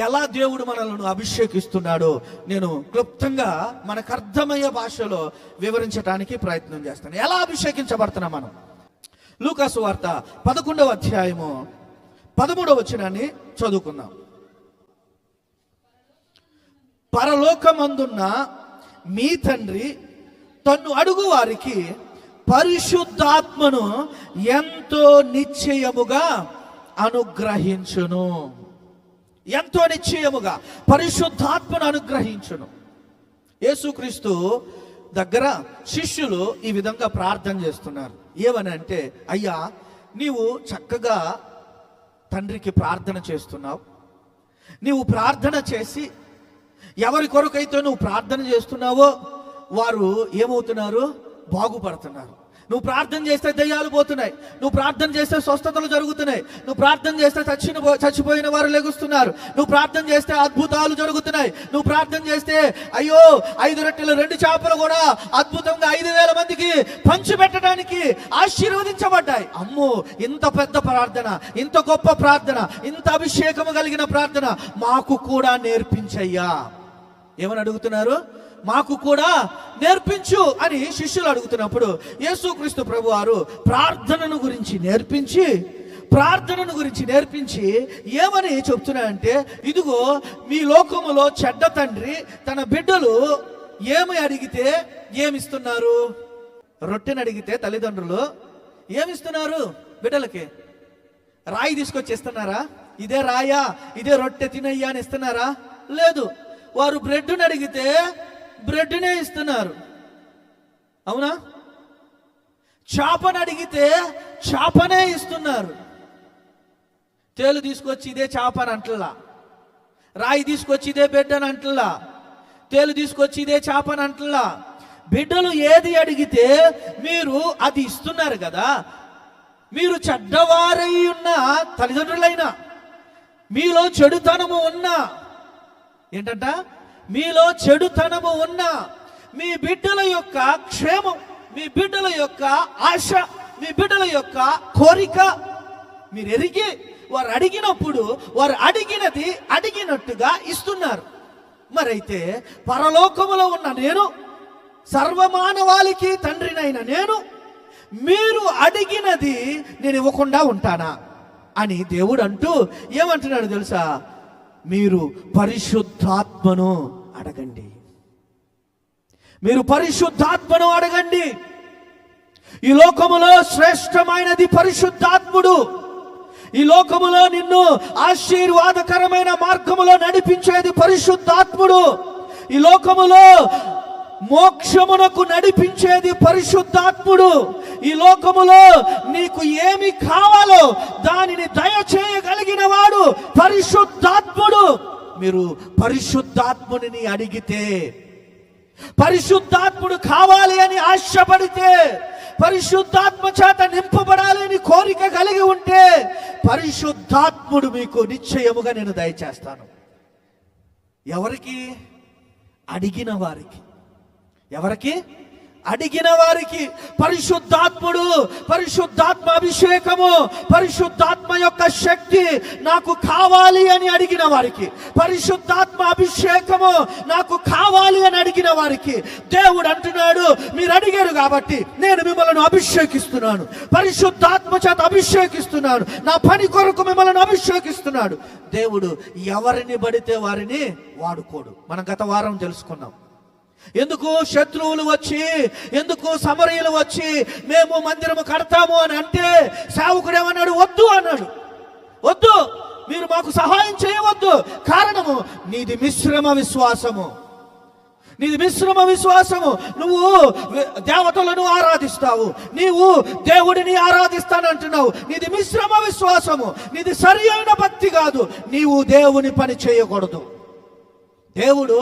ఎలా దేవుడు మనల్ని అభిషేకిస్తున్నాడో నేను క్లుప్తంగా మనకు అర్థమయ్యే భాషలో వివరించడానికి ప్రయత్నం చేస్తాను. ఎలా అభిషేకించబడుతున్నాం మనం? లూకాసు వార్త 11వ అధ్యాయము 13వ వచనాన్ని చదువుకుందాం. పరలోకమందున్న మీ తండ్రి తన్ను అడుగు వారికి పరిశుద్ధాత్మను ఎంతో నిశ్చయముగా అనుగ్రహించును. ఎంతో నిశ్చయముగా పరిశుద్ధాత్మను అనుగ్రహించును. యేసుక్రీస్తు దగ్గర శిష్యులు ఈ విధంగా ప్రార్థన చేస్తున్నారు. ఏమని అంటే, అయ్యా నీవు చక్కగా తండ్రికి ప్రార్థన చేస్తున్నావు. నీవు ప్రార్థన చేసి ఎవరి కొరకైతే నువ్వు ప్రార్థన చేస్తున్నావో వారు ఏమవుతున్నారు? బాగుపడుతున్నారు. నువ్వు ప్రార్థన చేస్తే దయ్యాలు పోతున్నాయి. నువ్వు ప్రార్థన చేస్తే స్వస్థతలు జరుగుతున్నాయి. నువ్వు ప్రార్థన చేస్తే చచ్చిపోయిన వారు లెగుస్తున్నారు. నువ్వు ప్రార్థన చేస్తే అద్భుతాలు జరుగుతున్నాయి. నువ్వు ప్రార్థన చేస్తే అయ్యో 5 రొట్టెలు 2 చేపలు కూడా అద్భుతంగా 5,000 మందికి పంచిపెట్టడానికి ఆశీర్వదించబడ్డాయి. అమ్మో, ఇంత పెద్ద ప్రార్థన, ఇంత గొప్ప ప్రార్థన, ఇంత అభిషేకము కలిగిన ప్రార్థన మాకు కూడా నేర్పించయ్యా. ఏమని అడుగుతున్నారు? మాకు కూడా నేర్పించు అని శిష్యులు అడుగుతున్నప్పుడు యేసుక్రీస్తు ప్రభువారు ప్రార్థనను గురించి నేర్పించి ఏమని చెప్తున్నాయంటే, ఇదిగో మీ లోకములో చెడ్డ తండ్రి తన బిడ్డలు ఏమి అడిగితే ఏమిస్తున్నారు? రొట్టెని అడిగితే తల్లిదండ్రులు ఏమిస్తున్నారు? బిడ్డలకి రాయి తీసుకొచ్చి ఇస్తున్నారా? ఇదే రాయా, ఇదే రొట్టె తినయ్యా అని ఇస్తున్నారా? లేదు. వారు బ్రెడ్ని అడిగితే బ్రెడ్నే ఇస్తున్నారు. అవునా? చేపను అడిగితే చేపనే ఇస్తున్నారు. తేలు తీసుకొచ్చి ఇదే చేప అని అంటలా, రాయి తీసుకొచ్చి ఇదే బిడ్డ అని అంటలా, తేలు తీసుకొచ్చి ఇదే చేప అని అంటలా. బిడ్డలు ఏది అడిగితే మీరు అది ఇస్తున్నారు కదా. మీరు చెడ్డవారై ఉన్న తల్లిదండ్రులైనా, మీలో చెడుతనము ఉన్నా, ఏంటంట, మీలో చెడుతనము ఉన్న మీ బిడ్డల యొక్క క్షేమం, మీ బిడ్డల యొక్క ఆశ, మీ బిడ్డల యొక్క కోరిక మీరు ఎరిగి వారు అడిగినప్పుడు వారు అడిగినది అడిగినట్టుగా ఇస్తున్నారు. మరైతే పరలోకములో ఉన్న నేను, సర్వమానవాళికి తండ్రినైన నేను, మీరు అడిగినది నేను ఇవ్వకుండా ఉంటానా అని దేవుడు అంటూ ఏమంటున్నాడు తెలుసా? మీరు పరిశుద్ధాత్మను అడగండి. మీరు పరిశుద్ధాత్మను అడగండి. ఈ లోకములో శ్రేష్టమైనది పరిశుద్ధాత్ముడు. ఈ లోకములో నిన్ను ఆశీర్వాదకరమైన మార్గములో నడిపించేది పరిశుద్ధాత్ముడు. ఈ లోకములో మోక్షమునకు నడిపించేది పరిశుద్ధాత్ముడు. ఈ లోకములో నీకు ఏమి కావాలో దానిని దయచేయగలిగిన వాడు పరిశుద్ధాత్ముడు. మీరు పరిశుద్ధాత్ముని అడిగితే, పరిశుద్ధాత్ముడు కావాలి అని ఆశపడితే, పరిశుద్ధాత్మ చేత నింపబడాలి అని కోరిక కలిగి ఉంటే పరిశుద్ధాత్ముడు మీకు నిశ్చయముగా నేను దయచేస్తాను. ఎవరికి? అడిగిన వారికి. ఎవరికి? అడిగిన వారికి. పరిశుద్ధాత్ముడు, పరిశుద్ధాత్మ అభిషేకము, పరిశుద్ధాత్మ యొక్క శక్తి నాకు కావాలి అని అడిగిన వారికి, పరిశుద్ధాత్మ అభిషేకము నాకు కావాలి అని అడిగిన వారికి దేవుడు అంటున్నాడు, మీరు అడిగారు కాబట్టి నేను మిమ్మల్ని అభిషేకిస్తున్నాను, పరిశుద్ధాత్మ చేత అభిషేకిస్తున్నాను, నా పని కొరకు మిమ్మల్ని అభిషేకిస్తున్నాడు. దేవుడు ఎవరిని పడితే వారిని వాడుకోడు. మనం గత వారం తెలుసుకున్నాం. ఎందుకు శత్రువులు వచ్చి, ఎందుకు సమరయులు వచ్చి మేము మందిరము కడతాము అని అంటే సేవకుడు ఏమన్నాడు? వద్దు అన్నాడు. వద్దు, మీరు మాకు సహాయం చేయవద్దు. కారణము నీది మిశ్రమ విశ్వాసము. నీది మిశ్రమ విశ్వాసము. నువ్వు దేవతలను ఆరాధిస్తావు, నీవు దేవుడిని ఆరాధిస్తానంటున్నావు. నీది మిశ్రమ విశ్వాసము, నీది సరి అయిన భక్తి కాదు. నీవు దేవుని పని చేయకూడదు. దేవుడు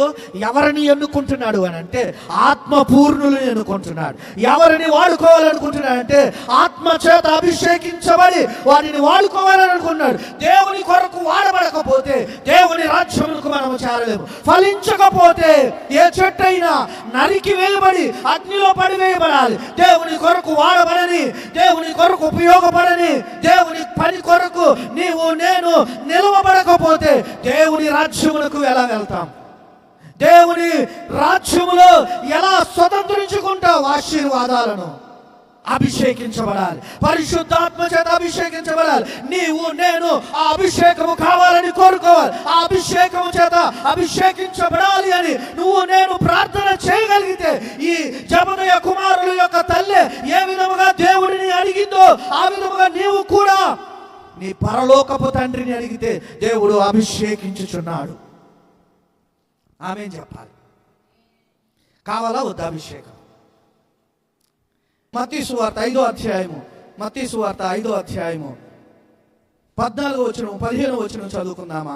ఎవరిని ఎన్నుకుంటున్నాడు అని అంటే ఆత్మపూర్ణులను ఎన్నుకుంటున్నాడు. ఎవరిని వాడుకోవాలనుకుంటున్నాడంటే ఆత్మ చేత అభిషేకించబడి వారిని వాడుకోవాలని అనుకున్నాడు. దేవుని కొరకు వాడబడకపోతే దేవుని రాజ్యములకు మనము చేరలేము. ఫలించకపోతే ఏ చెట్టు అయినా నరికి వేయబడి అగ్నిలో పడివేయబడాలి. దేవుని కొరకు వాడబడని, దేవుని కొరకు ఉపయోగపడని, దేవుని పని కొరకు నీవు నేను నిలవబడకపోతే దేవుని రాజ్యమునకు ఎలా వెళ్తాం? దేవుని రాజ్యములో ఎలా స్వతంత్రించుకుంటావు ఆశీర్వాదాలను? అభిషేకించబడాలి, పరిశుద్ధాత్మ చేత అభిషేకించబడాలి. నీవు నేను ఆ అభిషేకము కావాలని కోరుకోవాలి. ఆ అభిషేకము చేత అభిషేకించబడాలి అని నువ్వు నేను ప్రార్థన చేయగలిగితే, ఈ జబదయ కుమారుల యొక్క తల్లి ఏ విధముగా దేవుడిని అడిగిందో ఆ విధముగా నీవు కూడా నీ పరలోకపు తండ్రిని అడిగితే దేవుడు అభిషేకించుచున్నాడు. ఆమేన్ చెప్పాలి. కావాలా వద్దా అభిషేకం? మత్తయి సువార్త 5వ అధ్యాయము, మత్తయి సువార్త 5వ అధ్యాయము 14వ వచనం 15వ వచనం చదువుకుందామా?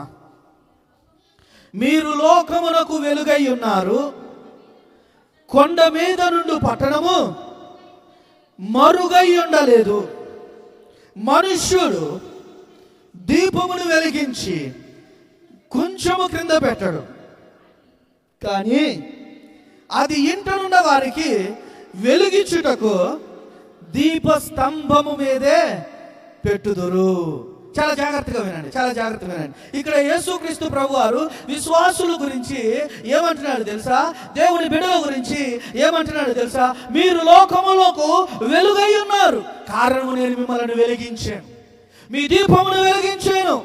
మీరు లోకమునకు వెలుగై ఉన్నారు. కొండ మీద నుండి పట్టణము మరుగై ఉండలేదు. మనుష్యుడు దీపమును వెలిగించి కొంచెము క్రింద పెట్టడు, కానీ అది ఇంటనున్న వారికి వెలిగించుటకు దీపస్తంభము మీదే పెట్టుదురు. చాలా జాగ్రత్తగా వినండి, చాలా జాగ్రత్తగా వినండి. ఇక్కడ యేసుక్రీస్తు ప్రభు వారు విశ్వాసుల గురించి ఏమంటున్నాడు తెలుసా? దేవుని బిడ్డల గురించి ఏమంటున్నాడు తెలుసా? మీరు లోకములకు వెలుగై ఉన్నారు, కారణము నేను మిమ్మల్ని వెలిగించాను, మీ దీపమును వెలిగించాను,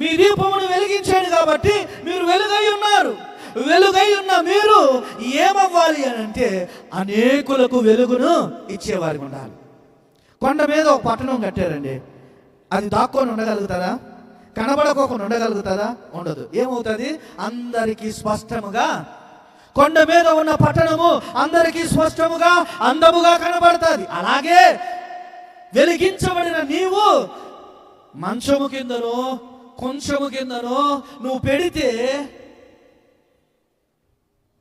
మీ దీపమును వెలిగించాను కాబట్టి మీరు వెలుగై ఉన్నారు. వెలుగై ఉన్న మీరు ఏమవ్వాలి అని అంటే అనేకులకు వెలుగును ఇచ్చేవారికి ఉండాలి. కొండ మీద ఒక పట్టణం కట్టారండి, అది దాక్కొని ఉండగలుగుతుందా? కనబడకోకుండా ఉండగలుగుతుందా? ఉండదు. ఏమవుతుంది? అందరికీ స్పష్టముగా, కొండ మీద ఉన్న పట్టణము అందరికీ స్పష్టముగా అందముగా కనబడుతుంది. అలాగే వెలిగించబడిన నీవు మంచము కిందనో కొంచెము కిందనో నువ్వు పెడితే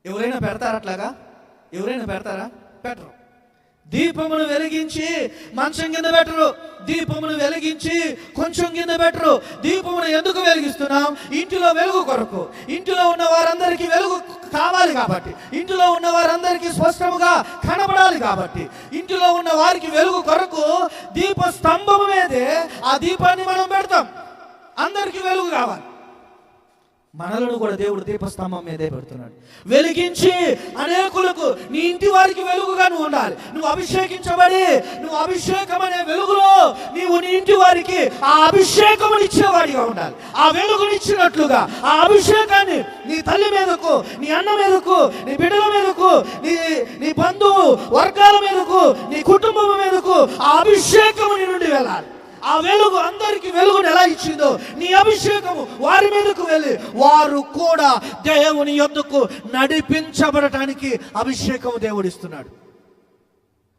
ఎవరైనా పెడతారా? అట్లాగా ఎవరైనా పెడతారా? పెట్టరు. దీపమును వెలిగించి మంచం కింద పెట్టరు, దీపమును వెలిగించి కొంచెం కింద పెట్టరు. దీపమును ఎందుకు వెలిగిస్తున్నాం? ఇంటిలో వెలుగు కొరకు. ఇంటిలో ఉన్న వారందరికీ వెలుగు కావాలి కాబట్టి, ఇంటిలో ఉన్న వారందరికీ స్పష్టముగా కనబడాలి కాబట్టి, ఇంటిలో ఉన్న వారికి వెలుగు కొరకు దీప స్తంభము మీదే ఆ దీపాన్ని మనం పెడతాం. అందరికీ వెలుగు కావాలి. మనలను కూడా దేవుడు దీపస్తంభం మీదే పెడుతున్నాడు. వెలిగించి అనేకులకు, నీ ఇంటి వారికి వెలుగుగా నువ్వు ఉండాలి. నువ్వు అభిషేకించబడి, నువ్వు అభిషేకం అనే వెలుగులో నీవు నీ ఇంటి వారికి ఆ అభిషేకమునిచ్చేవాడిగా ఉండాలి. ఆ వెలుగునిచ్చినట్లుగా ఆ అభిషేకాన్ని నీ తల్లి మీదకు, నీ అన్న మీదకు, నీ బిడ్డల మీదకు, నీ బంధువు వర్గాల మీదకు, నీ కుటుంబం మీదకు ఆ అభిషేకము నీ నుండి వెళ్ళాలి. ఆ వెలుగు అందరికి వెలుగును ఎలా ఇచ్చిందో నీ అభిషేకము వారి మీదకు వెళ్ళి వారు కూడా దేవుని యొద్దకు నడిపించబడటానికి అభిషేకము దేవుడు ఇస్తున్నాడు.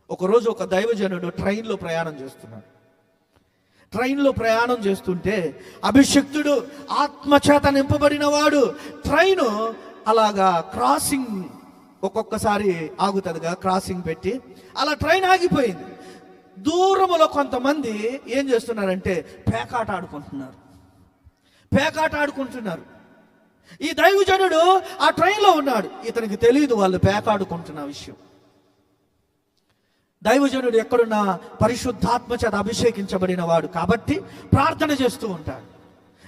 ఒకరోజు ఒక దైవజనుడు ట్రైన్లో ప్రయాణం చేస్తున్నాడు. ట్రైన్లో ప్రయాణం చేస్తుంటే అభిషక్తుడు, ఆత్మచేత నింపబడిన వాడు, ట్రైను అలాగా క్రాసింగ్ ఒక్కొక్కసారి ఆగుతుందిగా, క్రాసింగ్ పెట్టి అలా ట్రైన్ ఆగిపోయింది. దూరములో కొంతమంది ఏం చేస్తున్నారంటే పేకాట ఆడుకుంటున్నారు. ఈ దైవజనుడు ఆ ట్రైన్లో ఉన్నాడు. ఇతనికి తెలియదు వాళ్ళు పేకాడుకుంటున్న విషయం. దైవజనుడు ఎక్కడున్నా పరిశుద్ధాత్మ చేత అభిషేకించబడిన వాడు కాబట్టి ప్రార్థన చేస్తూ ఉంటాడు.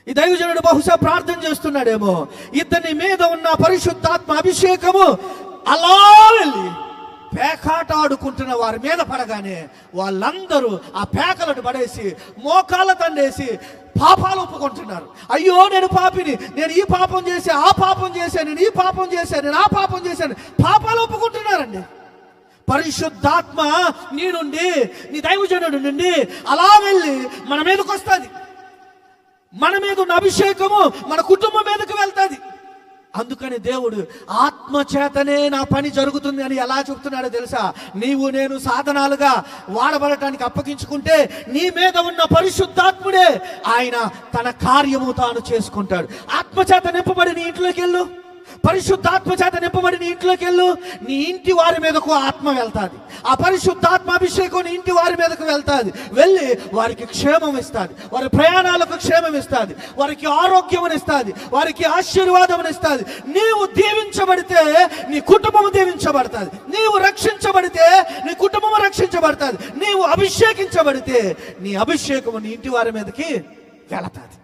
ఈ దైవజనుడు బహుశా ప్రార్థన చేస్తున్నాడేమో. ఇతని మీద ఉన్న పరిశుద్ధాత్మ అభిషేకము అలా వెళ్ళి పేకాట ఆడుకుంటున్న వారి మీద పడగానే వాళ్ళందరూ ఆ పేకలను పడేసి మోకాళ్ళ తండేసి పాపాలు ఒప్పుకుంటున్నారు. అయ్యో నేను పాపిని, నేను ఈ పాపం చేసి ఆ పాపం చేశాను, నేను ఈ పాపం చేశాను, నేను ఆ పాపం చేశాను, పాపాలు ఒప్పుకుంటున్నారండి. పరిశుద్ధాత్మ నీ నుండి, నీ దైవజనుడి నుండి అలా వెళ్ళి మన మీదకి వస్తుంది. మన మీద ఉన్న అభిషేకము మన కుటుంబం మీదకి వెళ్తుంది. అందుకని దేవుడు ఆత్మచేతనే నా పని జరుగుతుంది అని ఎలా చెప్తున్నాడో తెలుసా? నీవు నేను సాధనాలుగా వాడబడటానికి అప్పగించుకుంటే నీ మీద ఉన్న పరిశుద్ధాత్ముడే ఆయన తన కార్యము తాను చేసుకుంటాడు. ఆత్మచేత నింపబడి నీ ఇంట్లోకి వెళ్ళు. పరిశుద్ధాత్మ చేత నింపబడి నీ ఇంట్లోకి వెళ్ళు, నీ ఇంటి వారి మీదకు ఆత్మ వెళ్తాది. ఆ పరిశుద్ధాత్మ అభిషేకం నీ ఇంటి వారి మీదకు వెళ్తాది. వెళ్ళి వారికి క్షేమం ఇస్తుంది, వారి ప్రయాణాలకు క్షేమం ఇస్తుంది, వారికి ఆరోగ్యం ఇస్తుంది, వారికి ఆశీర్వాదం ఇస్తుంది. నీవు దీవించబడితే నీ కుటుంబం దీవించబడుతుంది, నీవు రక్షించబడితే నీ కుటుంబం రక్షించబడుతుంది, నీవు అభిషేకించబడితే నీ అభిషేకము నీ ఇంటి వారి మీదకి వెళతాది.